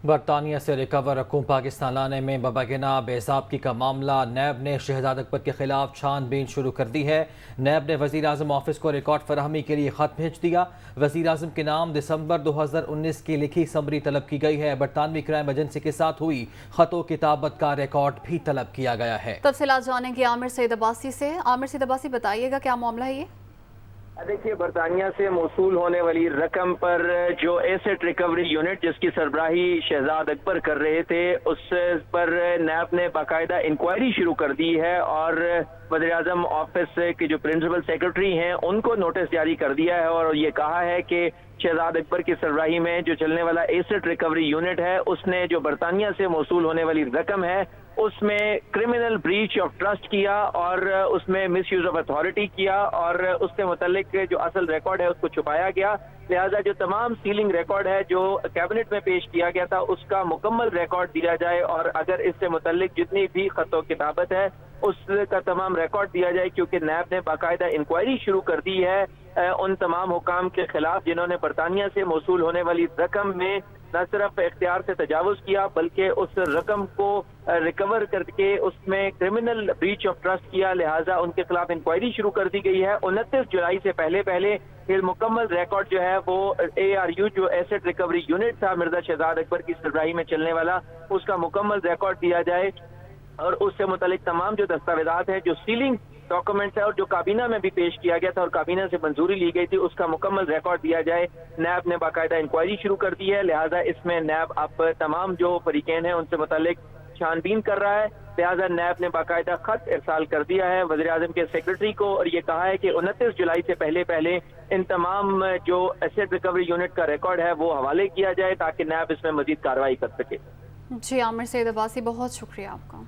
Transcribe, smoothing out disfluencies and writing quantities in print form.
برطانیہ سے ریکور رقوم پاکستان لانے میں مبینہ بے ضابطگی کا معاملہ نیب نے شہزاد اکبر کے خلاف چھان بین شروع کر دی ہے۔ نیب نے وزیر اعظم آفس کو ریکارڈ فراہمی کے لیے خط بھیج دیا۔ وزیر اعظم کے نام دسمبر 2019 کی لکھی سمری طلب کی گئی ہے۔ برطانوی کرائم ایجنسی کے ساتھ ہوئی خط و کتابت کا ریکارڈ بھی طلب کیا گیا ہے۔ تفصیلات جانیں گے عامر سید عباسی سے۔ عامر سید عباسی، بتائیے گا کیا معاملہ ہے یہ؟ دیکھیے، برطانیہ سے موصول ہونے والی رقم پر جو ایسٹ ریکوری یونٹ جس کی سربراہی شہزاد اکبر کر رہے تھے، اس پر نیب نے باقاعدہ انکوائری شروع کر دی ہے اور وزیر اعظم آفس کے جو پرنسپل سیکرٹری ہیں ان کو نوٹس جاری کر دیا ہے اور یہ کہا ہے کہ شہزاد اکبر کی سربراہی میں جو چلنے والا ایسٹ ریکوری یونٹ ہے اس نے جو برطانیہ سے موصول ہونے والی رقم ہے اس میں کرمنل بریچ آف ٹرسٹ کیا اور اس میں مس یوز آف اتھارٹی کیا اور اس سے متعلق جو اصل ریکارڈ ہے اس کو چھپایا گیا۔ لہٰذا جو تمام سیلنگ ریکارڈ ہے جو کیبنٹ میں پیش کیا گیا تھا اس کا مکمل ریکارڈ دیا جائے اور اگر اس سے متعلق جتنی بھی خط و کتابت ہے اس کا تمام ریکارڈ دیا جائے، کیونکہ نیب نے باقاعدہ انکوائری شروع کر دی ہے ان تمام حکام کے خلاف جنہوں نے برطانیہ سے موصول ہونے والی رقم میں نہ صرف اختیار سے تجاوز کیا بلکہ اس رقم کو ریکور کر کے اس میں کرمنل بریچ آف ٹرسٹ کیا۔ لہٰذا ان کے خلاف انکوائری شروع کر دی گئی ہے۔ 29 جولائی سے پہلے یہ مکمل ریکارڈ جو ہے وہ ARU جو ایسٹ ریکوری یونٹ تھا مرزا شہزاد اکبر کی سربراہی میں چلنے والا، اس کا مکمل ریکارڈ دیا جائے اور اس سے متعلق تمام جو دستاویزات ہیں جو سیلنگ ڈاکومنٹس ہے اور جو کابینہ میں بھی پیش کیا گیا تھا اور کابینہ سے منظوری لی گئی تھی اس کا مکمل ریکارڈ دیا جائے۔ نیب نے باقاعدہ انکوائری شروع کر دی ہے، لہٰذا اس میں نیب اب تمام جو فریقین ہیں ان سے متعلق چھان بین کر رہا ہے۔ لہٰذا نیب نے باقاعدہ خط ارسال کر دیا ہے وزیر اعظم کے سیکرٹری کو اور یہ کہا ہے کہ 29 جولائی سے پہلے ان تمام جو ایسٹ ریکوری یونٹ کا ریکارڈ ہے وہ حوالے کیا جائے تاکہ نیب اس میں مزید کارروائی کر سکے۔ جی عامر سید عباسی، بہت شکریہ آپ کا۔